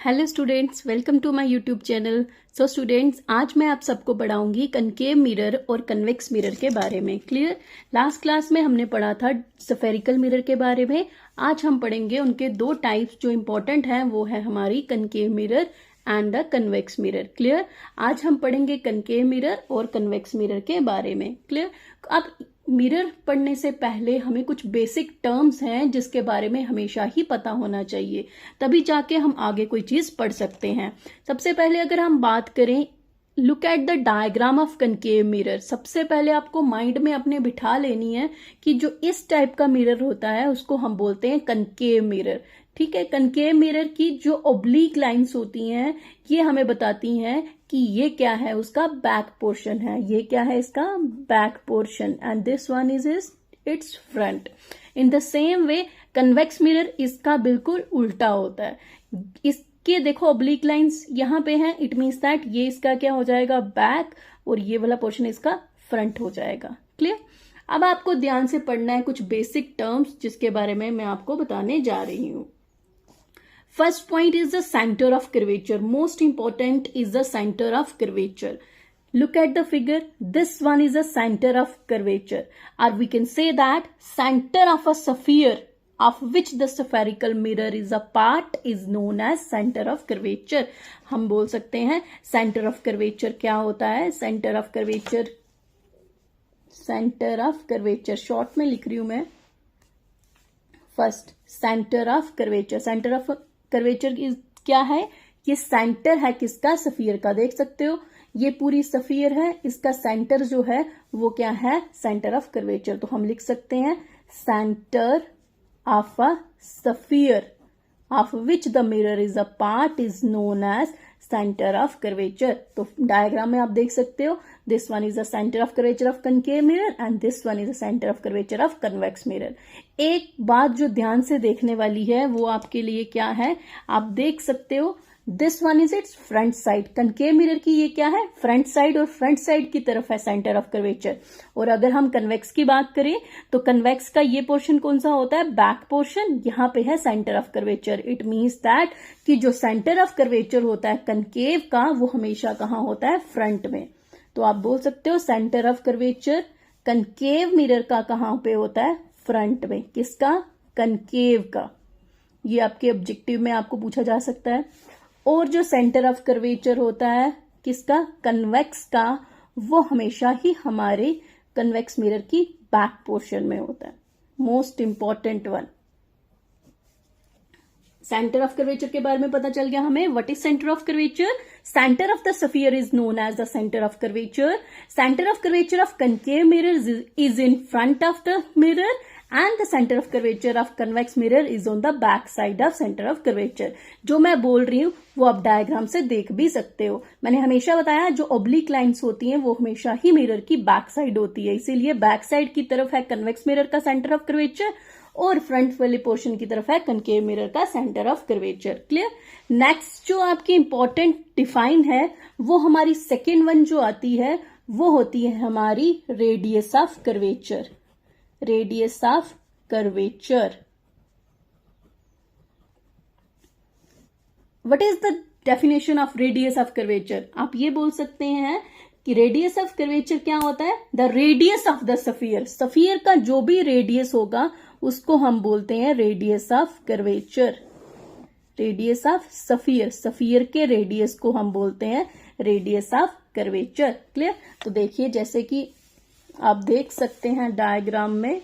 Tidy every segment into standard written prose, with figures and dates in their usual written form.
Hello students, welcome to my YouTube channel. So students, आज मैं आप सबको पढ़ाऊंगी कनकेव मिरर और कन्वेक्स मिरर के बारे में। क्लियर? लास्ट क्लास में हमने पढ़ा था स्फेरिकल मिरर के बारे में। आज हम पढ़ेंगे उनके दो टाइप्स जो इम्पोर्टेंट हैं, वो है हमारी concave mirror and the convex mirror. Clear? आज हम पढ़ेंगे कनकेव मिरर और कन्वेक्स मिरर के बारे में। क्लियर? अब मिरर पढ़ने से पहले हमें कुछ बेसिक टर्म्स हैं जिसके बारे में हमेशा ही पता होना चाहिए, तभी जाके हम आगे कोई चीज पढ़ सकते हैं। सबसे पहले अगर हम बात करें, look at the diagram of concave mirror. सबसे पहले आपको माइंड में अपने बिठा लेनी है कि जो इस टाइप का मिरर होता है उसको हम बोलते हैं कनकेव मिरर। ठीक है? कनकेव मिरर की जो ओब्लीक लाइंस होती हैं ये हमें बताती हैं कि ये क्या है, उसका बैक पोर्शन है। ये क्या है, इसका back portion, and this one is it's front. In the same way convex mirror इसका बिल्कुल उल्टा होता है। इसके देखो ओब्लीक लाइंस यहाँ पे हैं, इट मीन्स दैट ये इसका क्या हो जाएगा, बैक, और ये वाला पोर्शन इसका फ्रंट हो जाएगा। क्लियर? अब आपको ध्यान से पढ़ना है कुछ बेसिक टर्म्स जिसके बारे में मैं आपको बताने जा रही हूं। First point is the center of curvature. Most important is the center of curvature. Look at the figure. This one is the center of curvature. Or we can say that center of a sphere of which the spherical mirror is a part is known as center of curvature. हम बोल सकते हैं center of curvature क्या होता है। center of curvature short में लिख रही हूं मैं। First centre of curvature. Centre of curvature क्या है? ये सेंटर है किसका, सफियर का। देख सकते हो ये पूरी सफियर है, इसका सेंटर जो है वो क्या है, सेंटर ऑफ कर्वेचर। तो हम लिख सकते हैं centre of a sphere of which the mirror is a part is known as centre of curvature. तो डायग्राम में आप देख सकते हो, this one is the centre of curvature of concave mirror and this one is the centre of curvature of convex mirror. एक बात जो ध्यान से देखने वाली है वो आपके लिए क्या है, आप देख सकते हो this one is it's front side. Concave mirror की ये क्या है, फ्रंट साइड, और फ्रंट साइड की तरफ है सेंटर ऑफ कर्वेचर। और अगर हम कन्वेक्स की बात करें तो कन्वेक्स का ये पोर्शन कौन सा होता है, बैक पोर्शन। यहाँ पे है centre of curvature. It means that कि जो सेंटर ऑफ कर्वेचर होता है कनकेव का वो हमेशा कहाँ होता है, फ्रंट में। तो आप बोल सकते हो centre of curvature concave mirror का कहाँ पे होता है, फ्रंट में। किसका, कनकेव का। ये आपके ऑब्जेक्टिव में आपको पूछा जा सकता है। और जो सेंटर ऑफ कर्वेचर होता है किसका, कन्वेक्स का, वो हमेशा ही हमारे कन्वेक्स मिरर की बैक पोर्शन में होता है। Most important one. Centre of curvature के बारे में पता चल गया हमें। What is centre of curvature? Centre of the sphere is known as the centre of curvature. Centre of curvature of concave mirror is in front of the mirror and the center of curvature of convex mirror is on the back side of center of curvature। जो मैं बोल रही हूँ वो आप diagram से देख भी सकते हो। मैंने हमेशा बताया जो ओब्लिक लाइंस होती हैं वो हमेशा ही मिरर की बैक साइड होती है, इसीलिए बैक साइड की तरफ है कन्वेक्स मिरर का सेंटर ऑफ कर्वेचर और फ्रंट वाले पोर्शन की तरफ है कनकेव मिरर का centre of curvature. Clear? Next जो आपकी इंपॉर्टेंट डिफाइन है वो हमारी सेकेंड वन जो आती है वो होती है हमारी radius of curvature. Radius of curvature. What is the definition of radius of curvature? आप ये बोल सकते हैं कि रेडियस ऑफ कर्वेचर क्या होता है, the radius of the sphere. Sphere का जो भी रेडियस होगा उसको हम बोलते हैं radius of curvature. Radius of sphere, sphere के रेडियस को हम बोलते हैं रेडियस ऑफ कर्वेचर। क्लियर? तो देखिए जैसे कि आप देख सकते हैं डायग्राम में,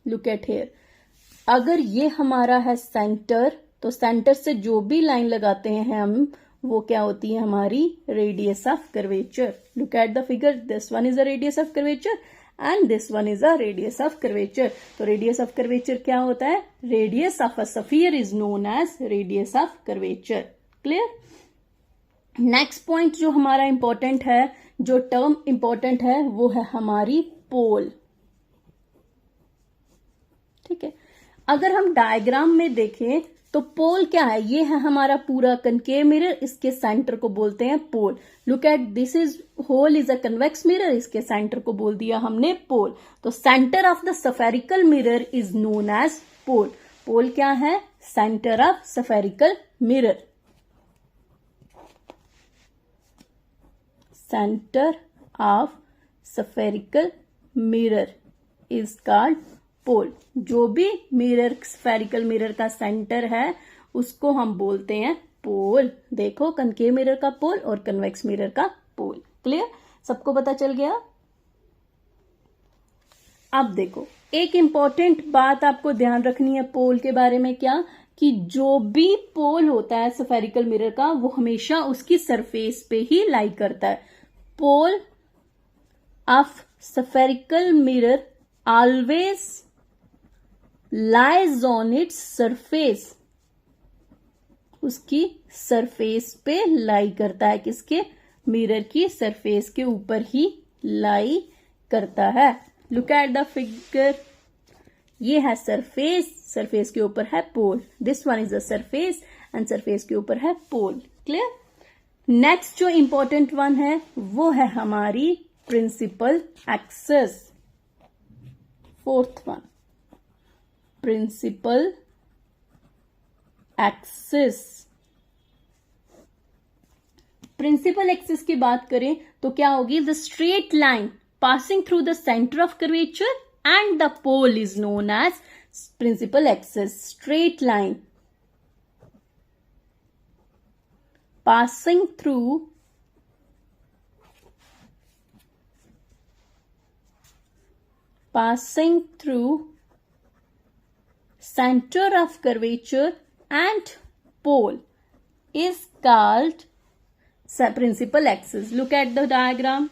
लुक एट हियर। अगर ये हमारा है सेंटर, तो सेंटर से जो भी लाइन लगाते हैं हम वो क्या होती है, हमारी radius of curvature. Look at the figure, this one is the radius of curvature and this one is the radius of curvature. तो रेडियस ऑफ कर्वेचर क्या होता है, radius of a sphere is known as radius of curvature. Clear? Next point जो हमारा important है, जो term important है वो है हमारी पोल। ठीक है? अगर हम डायग्राम में देखें तो पोल क्या है, ये है हमारा पूरा कनकेव मिरर, इसके सेंटर को बोलते हैं pole. Look at this is whole is a convex mirror, इसके सेंटर को बोल दिया हमने पोल। तो centre of the spherical mirror is known as pole. Pole क्या है, center of spherical mirror. Center of spherical mirror is called pole. जो भी मिरर स्फेरिकल मिरर का सेंटर है उसको हम बोलते हैं पोल. देखो, कनकेव मिरर का पोल और कन्वेक्स मिरर का पोल. क्लियर? सबको पता चल गया? अब देखो, एक इंपॉर्टेंट बात आपको ध्यान रखनी है पोल के बारे में. क्या? कि जो भी पोल होता है स्फेरिकल मिरर का वो हमेशा उसकी सरफेस पे ही लाई करता है. Pole of spherical mirror always lies on its surface. उसकी सरफेस पे लाई करता है. किसके? मिरर की सरफेस के ऊपर ही लाई करता है. Look at the figure. ये है सरफेस, सरफेस के ऊपर है pole. This one is a surface and surface के ऊपर है पोल. क्लियर? नेक्स्ट जो इंपॉर्टेंट वन है वो है हमारी principal axis. Fourth one, principal axis. Principal axis की बात करें तो क्या होगी? The straight line passing through the centre of curvature and the pole is known as principal axis. Straight line passing through center of curvature and pole is called principal axis. Look at the diagram.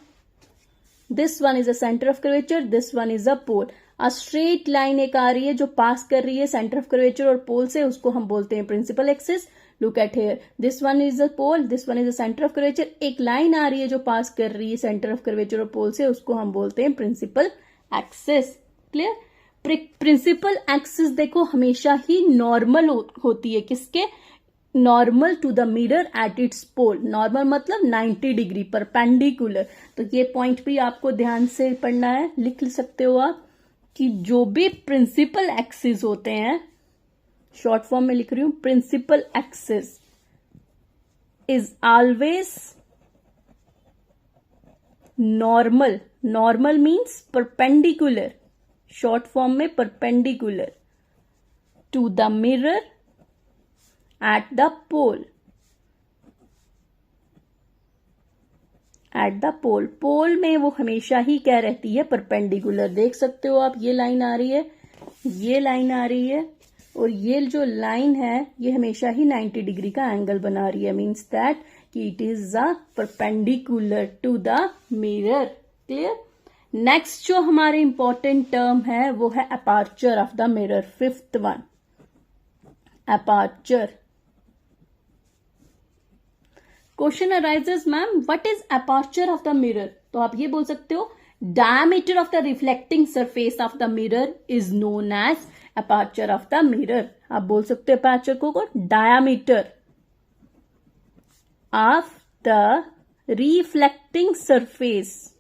This one is a center of curvature, this one is a pole. A straight line एक आ रही है जो पास कर रही है centre of curvature और पोल से, उसको हम बोलते हैं principal axis. Look at here, this one is a pole, this one is a centre of curvature. एक लाइन आ रही है जो पास कर रही है सेंटर ऑफ कर्वेचर और पोल से, उसको हम बोलते हैं principal axis. Clear? Principal axis देखो हमेशा ही नॉर्मल होती है. किसके? Normal to the mirror at its pole. Normal मतलब 90 डिग्री परपेंडिकुलर. तो ये पॉइंट भी आपको ध्यान से पढ़ना है. लिख सकते हो आप कि जो भी प्रिंसिपल एक्सिस होते हैं, शॉर्ट फॉर्म में लिख रही हूं, principal axis is always normal. Normal means perpendicular. Short form में perpendicular to the mirror at the pole. At the pole. Pole में वो हमेशा ही क्या रहती है? परपेंडिकुलर. देख सकते हो आप, ये लाइन आ रही है, ये लाइन आ रही है और ये जो लाइन है ये हमेशा ही 90 डिग्री का एंगल बना रही है. मीन्स दैट कि it is a perpendicular to the mirror. Clear? Next जो हमारे इंपॉर्टेंट टर्म है वो है aperture of the mirror. Fifth one, aperture. Question arises, ma'am what is aperture of the mirror? तो आप ये बोल सकते हो, diameter of the reflecting surface of the mirror is known as aperture of the mirror. आप बोल सकते हो अपर्चर को diameter of the reflecting surface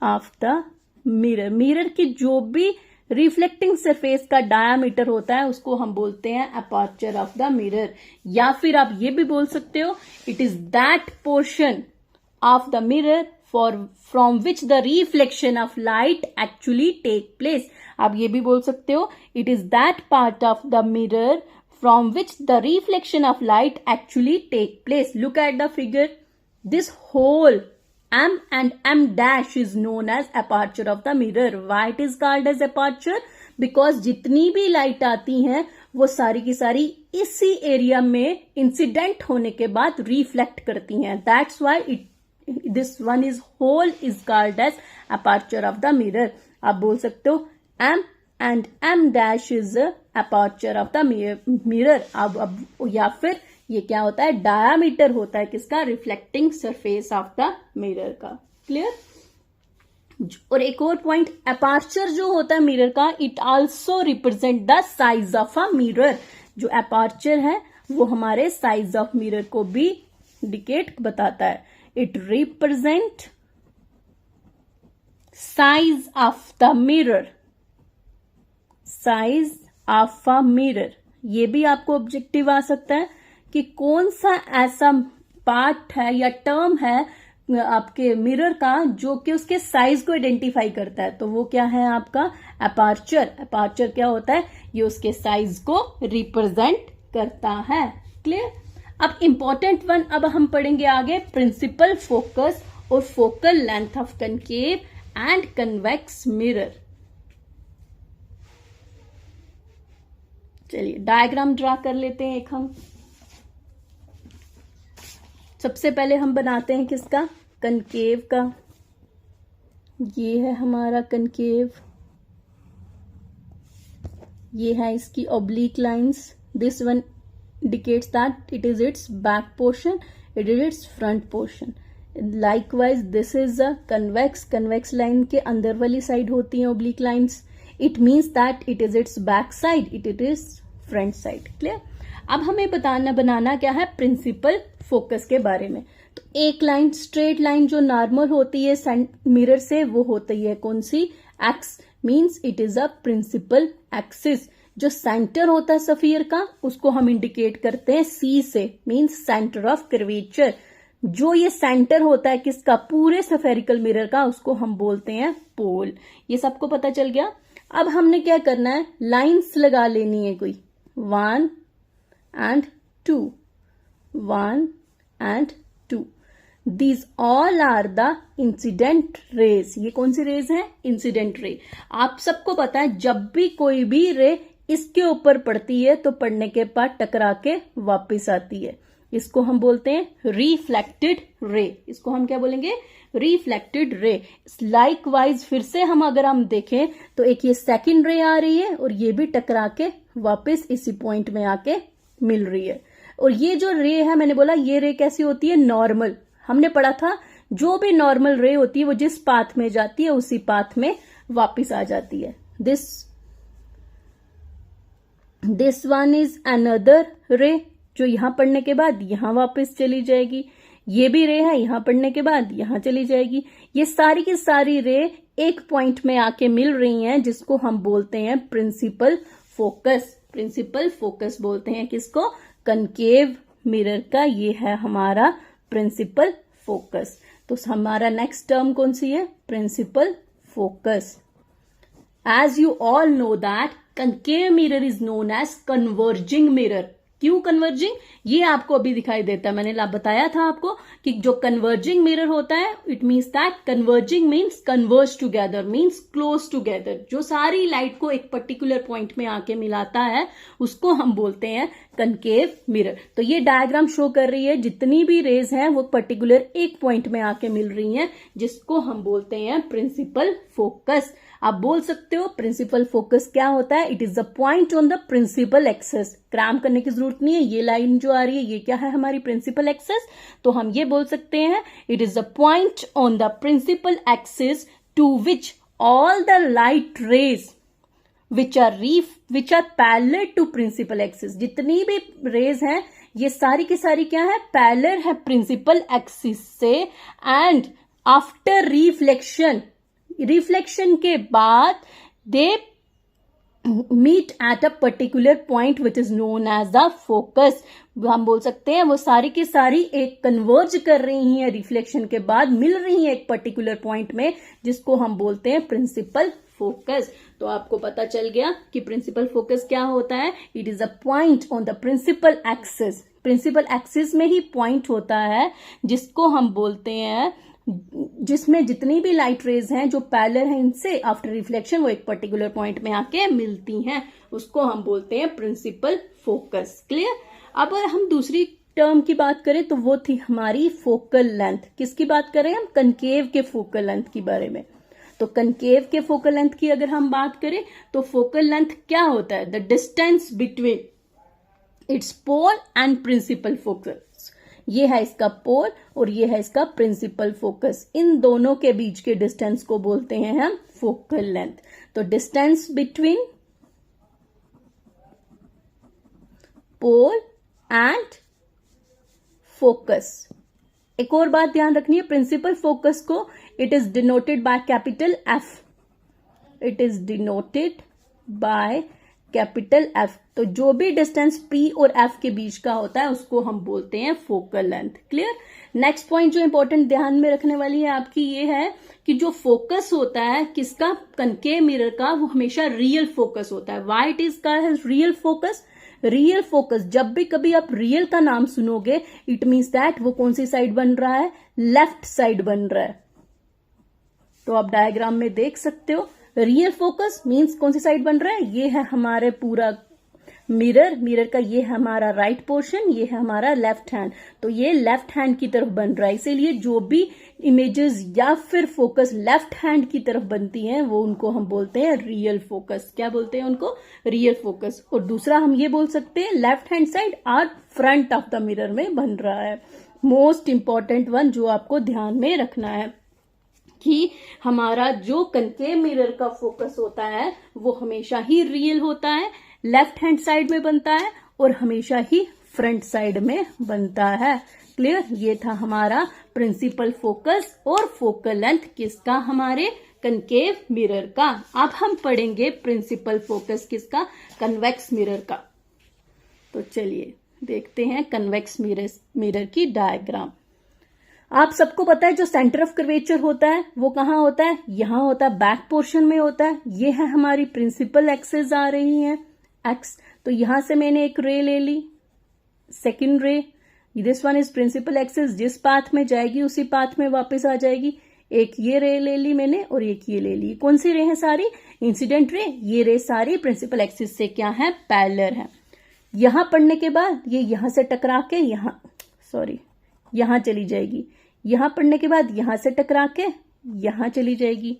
of the mirror. Mirror की जो भी रिफ्लेक्टिंग सरफेस का डायामीटर होता है उसको हम बोलते हैं अपर्चर ऑफ द मिरर. या फिर आप ये भी बोल सकते हो, it is that portion of the mirror from which the reflection of light actually take place. आप ये भी बोल सकते हो, it is that part of the mirror from which the reflection of light actually take place. Look at the figure. This whole M and M dash is known as aperture of the mirror. Why it is called as aperture? Because जितनी भी light आती हैं वो सारी की सारी इसी area में इंसिडेंट होने के बाद रिफ्लेक्ट करती हैं. That's why this one is whole is called as aperture of the mirror. आप बोल सकते हो M and M dash is aperture of the mirror. अब या फिर ये क्या होता है? डायामीटर होता है किसका? Reflecting surface of the mirror का. क्लियर? और एक और पॉइंट, अपर्चर जो होता है मिरर का, it also represent the size of a mirror. जो अपर्चर है वो हमारे साइज ऑफ मिरर को भी इंडिकेट बताता है. It represent size of the mirror. Size of a mirror. ये भी आपको ऑब्जेक्टिव आ सकता है कि कौन सा ऐसा पार्ट है या टर्म है आपके मिरर का जो कि उसके साइज को आइडेंटिफाई करता है। तो वो क्या है आपका अपर्चर। अपर्चर क्या होता है? ये उसके साइज को रिप्रेजेंट करता है। क्लियर? अब इंपॉर्टेंट वन अब हम पढ़ेंगे आगे, प्रिंसिपल फोकस और focal length of concave and convex mirror. चलिए डायग्राम ड्रा कर लेते हैं एक हम। सबसे पहले हम बनाते हैं किसका? कनकेव का। ये है हमारा कनकेव, ये है इसकी oblique lines. This one indicates that it is its back portion, it is its front portion. Likewise this is a convex line के अंदर वाली साइड होती है oblique lines. It means that it is its back side, it is front side. Clear? अब हमें बनाना क्या है? Principal focus के बारे में। तो एक लाइन, स्ट्रेट लाइन जो नॉर्मल होती है मिरर से, वो होती है कौन सी? Axis, means it is a principal axis. जो सेंटर होता है सफियर का, उसको हम इंडिकेट करते हैं सी से, मीन्स सेंटर ऑफ कर्वेचर। जो ये सेंटर होता है किसका? पूरे स्फेरिकल मिरर का, उसको हम बोलते हैं पोल। ये सबको पता चल गया। अब हमने क्या करना है? लाइंस लगा लेनी है कोई, 1 and 2, 1 and 2। These all are the incident raise. ये कौन सी रेज है? Incident ray. आप सबको पता है जब भी कोई भी रे इसके ऊपर पड़ती है तो पड़ने के बाद टकरा के वापस आती है। इसको हम बोलते हैं रिफ्लेक्टेड रे। इसको हम क्या बोलेंगे? Reflected ray. लाइकवाइज फिर से अगर हम देखें तो एक ये सेकंड रे आ रही है और ये भी टकरा के वापस इसी पॉइंट में आके मिल रही है। और ये जो रे है, मैंने बोला ये रे कैसी होती है? नॉर्मल। हमने पढ़ा था जो भी नॉर्मल रे होती है वो जिस पाथ में जाती है उसी पाथ में वापस आ जाती है। दिस वन इज अनदर रे, जो यहां पढ़ने के बाद यहां वापस चली जाएगी। ये भी रे है, यहां पढ़ने के बाद यहां चली जाएगी। ये सारी की सारी रे एक पॉइंट में आके मिल रही हैं, जिसको हम बोलते हैं प्रिंसिपल फोकस। प्रिंसिपल फोकस बोलते हैं किसको? कनकेव मिरर का ये है हमारा प्रिंसिपल फोकस। तो हमारा नेक्स्ट टर्म कौन सी है? Principal focus. As you all know that concave mirror is known as converging mirror। क्यों कन्वर्जिंग? ये आपको अभी दिखाई देता है। मैंने बताया था आपको कि जो कन्वर्जिंग मिरर होता है, it means that converging means converge together, means close together. जो सारी लाइट को एक पर्टिकुलर पॉइंट में आके मिलाता है उसको हम बोलते हैं कनकेव मिरर। तो ये डायग्राम शो कर रही है जितनी भी रेज हैं वो पर्टिकुलर एक पॉइंट में आके मिल रही हैं, जिसको हम बोलते हैं प्रिंसिपल फोकस। आप बोल सकते हो प्रिंसिपल फोकस क्या होता है? It is the point on the principal axis. Cram करने की जरूरत नहीं है। ये लाइन जो आ रही है ये क्या है? हमारी प्रिंसिपल एक्सेस। तो हम ये बोल सकते हैं it is the point on the principal axis to which all the light rays which are parallel to principal axis। जितनी भी रेज हैं ये सारी की सारी क्या है? पैरेलल है प्रिंसिपल एक्सिस से। एंड आफ्टर रिफ्लेक्शन के बाद they meet at a particular point which is known as the focus. हम बोल सकते हैं वो सारी की सारी एक कन्वर्ज कर रही हैं, रिफ्लेक्शन के बाद मिल रही हैं एक पर्टिकुलर पॉइंट में, जिसको हम बोलते हैं प्रिंसिपल फोकस। तो आपको पता चल गया कि प्रिंसिपल फोकस क्या होता है? It is a point on the principal axis. Principal axis में ही पॉइंट होता है जिसको हम बोलते हैं, जिसमें जितनी भी लाइट रेज हैं जो पैरेलल हैं इनसे, आफ्टर रिफ्लेक्शन वो एक पर्टिकुलर पॉइंट में आके मिलती हैं, उसको हम बोलते हैं प्रिंसिपल फोकस। क्लियर? अब अगर हम दूसरी टर्म की बात करें तो वो थी हमारी फोकल लेंथ। किसकी बात करें हम? कनकेव के फोकल लेंथ के बारे में। तो कनकेव के फोकल लेंथ की अगर हम बात करें तो फोकल लेंथ क्या होता है? The distance between its pole and principal focus. ये है इसका पोल और ये है इसका प्रिंसिपल फोकस। इन दोनों के बीच के डिस्टेंस को बोलते हैं हम फोकल लेंथ। तो distance between pole and focus. एक और बात ध्यान रखनी है, प्रिंसिपल फोकस को it is denoted by capital F. It is denoted by capital F. तो जो भी डिस्टेंस पी और एफ के बीच का होता है उसको हम बोलते हैं focal length. Clear. Next point जो इंपॉर्टेंट ध्यान में रखने वाली है आपकी ये है कि जो फोकस होता है किसका, कनकेव मिरर का, वो हमेशा रियल फोकस होता है। व्हाई इट इज का रियल फोकस। रियल फोकस, जब भी कभी आप रियल का नाम सुनोगे इट मीन्स दैट वो कौन सी साइड बन रहा है, लेफ्ट साइड बन रहा है। तो आप डायग्राम में देख सकते हो रियल फोकस मीन्स कौन सी साइड बन रहा है, ये है हमारे पूरा मिरर, मिरर का ये है हमारा राइट पोर्शन, ये है हमारा लेफ्ट हैंड, तो ये लेफ्ट हैंड की तरफ बन रहा है। इसीलिए जो भी इमेजेस या फिर फोकस लेफ्ट हैंड की तरफ बनती हैं वो उनको हम बोलते हैं रियल फोकस। क्या बोलते हैं उनको, रियल फोकस। और दूसरा हम ये बोल सकते हैं left hand side or front of the mirror में बन रहा है। मोस्ट इंपॉर्टेंट वन जो आपको ध्यान में रखना है कि हमारा जो कनकेव मिरर का फोकस होता है वो हमेशा ही रियल होता है, लेफ्ट हैंड साइड में बनता है और हमेशा ही फ्रंट साइड में बनता है। क्लियर। ये था हमारा प्रिंसिपल फोकस और फोकल लेंथ किसका, हमारे कनकेव मिरर का। अब हम पढ़ेंगे प्रिंसिपल फोकस किसका, कन्वेक्स मिरर का। तो चलिए देखते हैं कन्वेक्स मिरर की डायग्राम। आप सबको पता है जो सेंटर ऑफ कर्वेचर होता है वो कहाँ होता है, यहां होता है, बैक पोर्शन में होता है। ये है हमारी प्रिंसिपल एक्सेस आ रही है एक्स। तो यहां से मैंने एक रे ले ली, second ray, this one is principal axis, जिस पाथ में जाएगी उसी पाथ में वापस आ जाएगी। एक ये रे ले ली मैंने और एक ये ले ली। कौन सी रे है सारी, इंसिडेंट रे। ये रे सारी प्रिंसिपल एक्सिस से क्या है, पैरेलल है। यहां पढ़ने के बाद ये यहां से टकरा के यहां चली जाएगी। यहां पढ़ने के बाद यहां से टकरा के यहां चली जाएगी।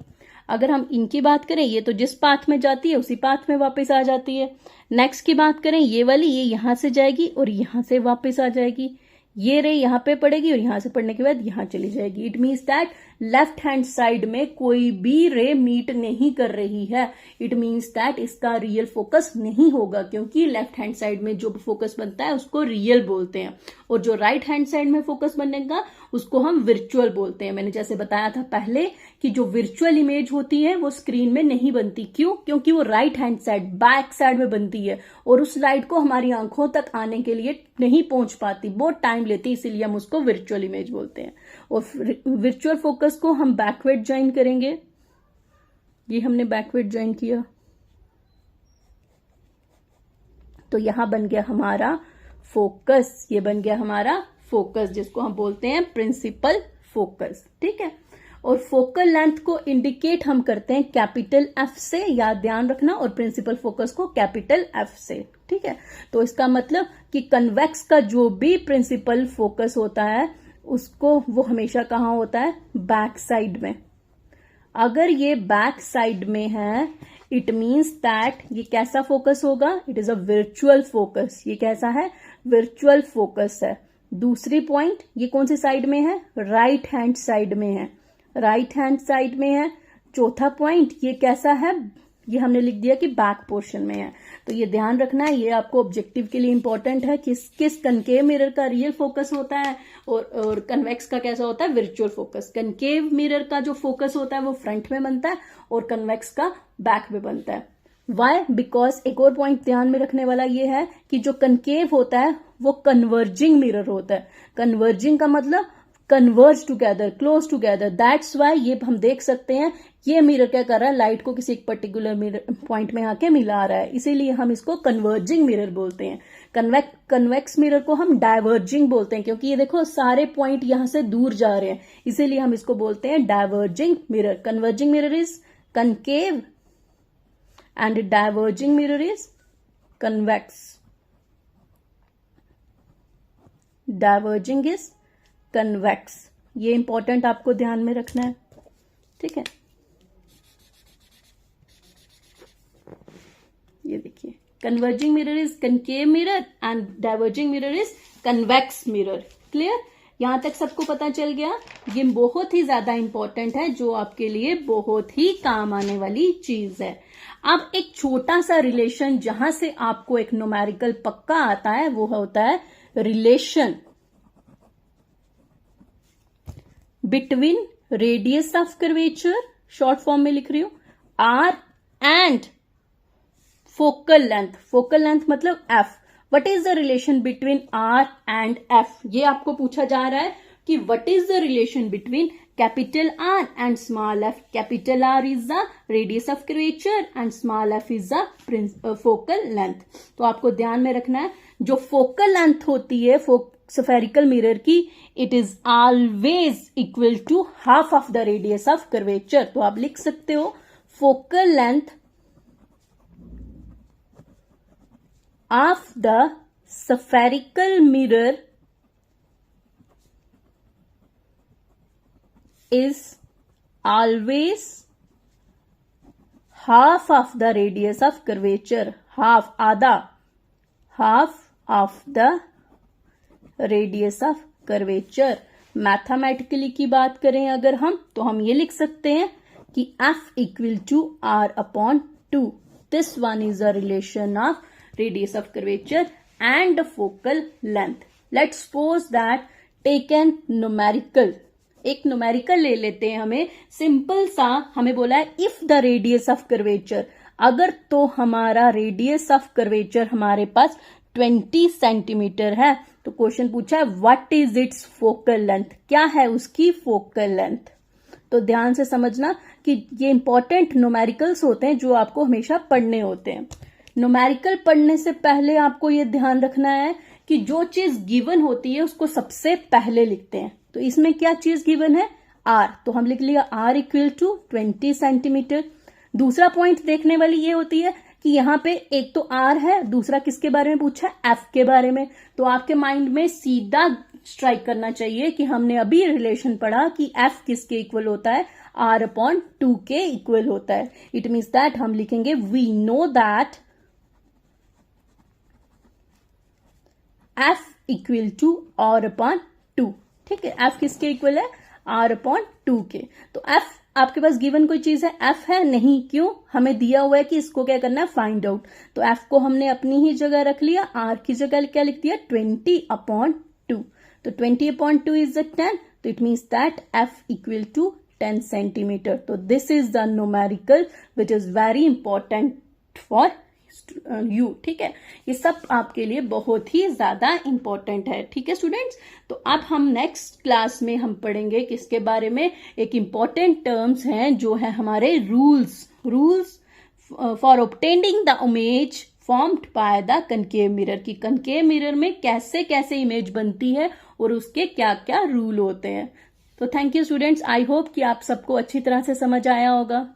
अगर हम इनकी बात करें ये तो जिस पाथ में जाती है उसी पाथ में वापस आ जाती है। नेक्स्ट की बात करें ये वाली, ये यहां से जाएगी और यहां से वापस आ जाएगी। ये रे यहां पे पड़ेगी और यहां से पढ़ने के बाद यहां चली जाएगी। It means that left hand side में कोई भी रे मीट नहीं कर रही है। इट मीन्स दैट इसका रियल फोकस नहीं होगा, क्योंकि लेफ्ट हैंड साइड में जो फोकस बनता है उसको रियल बोलते हैं और जो राइट हैंड साइड में फोकस बनेगा उसको हम विर्चुअल बोलते हैं। मैंने जैसे बताया था पहले कि जो विर्चुअल इमेज होती है वो स्क्रीन में नहीं बनती। क्यों, क्योंकि वो right hand side, back side में बनती है और उस लाइट को हमारी आंखों तक आने के लिए नहीं पहुंच पाती, बहुत टाइम लेती, इसीलिए हम उसको विर्चुअल इमेज बोलते हैं। और विर्चुअल फोकस को हम बैकवर्ड ज्वाइन करेंगे। ये हमने बैकवर्ड ज्वाइन किया तो यहां बन गया हमारा फोकस, ये बन गया हमारा फोकस जिसको हम बोलते हैं प्रिंसिपल फोकस। ठीक है। और फोकल लेंथ को इंडिकेट हम करते हैं कैपिटल एफ से, याद ध्यान रखना, और प्रिंसिपल फोकस को कैपिटल एफ से। ठीक है। तो इसका मतलब कि कन्वेक्स का जो भी प्रिंसिपल फोकस होता है उसको वो हमेशा कहाँ होता है, बैक साइड में। अगर ये बैक साइड में है इट मीन्स दैट ये कैसा फोकस होगा, it is a virtual focus. ये कैसा है, वर्चुअल फोकस है। दूसरी पॉइंट, ये कौन सी साइड में है, राइट हैंड साइड में है, राइट हैंड साइड में है। चौथा पॉइंट, ये कैसा है, ये हमने लिख दिया कि बैक पोर्शन में है। तो ये ध्यान रखना है, ये आपको ऑब्जेक्टिव के लिए इंपॉर्टेंट है। किस कनकेव मिरर का रियल फोकस होता है और कन्वेक्स का कैसा होता है, वर्चुअल फोकस। कनकेव मिरर का जो फोकस होता है वो फ्रंट में बनता है और कन्वेक्स का बैक में बनता है। वाई, बिकॉज एक और पॉइंट ध्यान में रखने वाला ये है कि जो कनकेव होता है वो कन्वर्जिंग मिरर होता है। कन्वर्जिंग का मतलब converge together, close together. That's why ये हम देख सकते हैं ये मिरर क्या कर रहा है, लाइट को किसी एक पर्टिकुलर मिरर पॉइंट में आके मिला रहा है, इसीलिए हम इसको कन्वर्जिंग मिरर बोलते हैं। कन्वेक्स मिरर को हम डाइवर्जिंग बोलते हैं, क्योंकि ये देखो सारे पॉइंट यहां से दूर जा रहे हैं, इसीलिए हम इसको बोलते हैं diverging mirror. Converging mirror is concave and diverging mirror is convex. Diverging is convex. ये इंपॉर्टेंट आपको ध्यान में रखना है। ठीक है। ये देखिए, converging mirror is concave mirror and diverging mirror is convex mirror. Clear, यहां तक सबको पता चल गया। ये बहुत ही ज्यादा इंपॉर्टेंट है, जो आपके लिए बहुत ही काम आने वाली चीज है। अब एक छोटा सा रिलेशन जहां से आपको एक न्यूमेरिकल पक्का आता है वो होता है relation between radius of curvature, short form में लिख रही हूं, आर एंड फोकल लेंथ मतलब F. What is the relation between R and F, ये आपको पूछा जा रहा है कि what is the relation between capital R and small F. Capital R is the radius of curvature and small F is the focal length. तो आपको ध्यान में रखना है, जो फोकल लेंथ होती है स्फेरिकल मिरर की, it is always equal to half of the radius of curvature. तो आप लिख सकते हो focal length of the spherical mirror is always half of the radius of curvature, half आधा, half of the radius of curvature। Mathematically की बात करें अगर हम, तो हम ये लिख सकते हैं कि F equal to R upon 2। This one is a relation of radius of curvature and focal length. Let's suppose that taken numerical, एक न्यूमेरिकल ले लेते हैं, हमें सिंपल सा हमें बोला है if the radius of curvature, अगर तो हमारा रेडियस ऑफ कर्वेचर हमारे पास 20 सेंटीमीटर है, तो क्वेश्चन पूछा है what is it's focal length, क्या है उसकी फोकल लेंथ। तो ध्यान से समझना कि ये इंपॉर्टेंट न्यूमेरिकल्स होते हैं जो आपको हमेशा पढ़ने होते हैं। न्यूमेरिकल पढ़ने से पहले आपको ये ध्यान रखना है कि जो चीज गिवन होती है उसको सबसे पहले लिखते हैं। तो इसमें क्या चीज गिवन है, आर, तो हम लिख लिया आर इक्वल टू 20 सेंटीमीटर। दूसरा पॉइंट देखने वाली ये होती है कि यहाँ पे एक तो आर है, दूसरा किसके बारे में पूछा है, एफ के बारे में। तो आपके माइंड में सीधा स्ट्राइक करना चाहिए कि हमने अभी रिलेशन पढ़ा कि एफ किसके इक्वल होता है, आर अपॉन 2 के इक्वल होता है। इट मीन्स दैट हम लिखेंगे we know that F equal to R upon 2। ठीक है, F किसके इक्वल है, R अपॉन 2 के। तो F आपके पास गिवन कोई चीज है, F है नहीं, क्यों, हमें दिया हुआ है कि इसको क्या करना है, फाइंड आउट। तो F को हमने अपनी ही जगह रख लिया, R की जगह क्या लिख दिया, 20 अपॉन 2। तो 20 अपॉन 2 इज 10, तो it means that F equal to 10 centimetre. तो this is the numerical which is very important for you. ठीक है, ये सब आपके लिए बहुत ही ज्यादा इंपॉर्टेंट है। ठीक है स्टूडेंट्स, तो अब हम नेक्स्ट क्लास में हम पढ़ेंगे किसके बारे में, एक इंपॉर्टेंट टर्म्स हैं जो है हमारे rules for obtaining the image formed by the concave mirror की। कनकेव मिरर में कैसे कैसे इमेज बनती है और उसके क्या क्या रूल होते हैं। तो thank you students, I hope कि आप सबको अच्छी तरह से समझ आया होगा।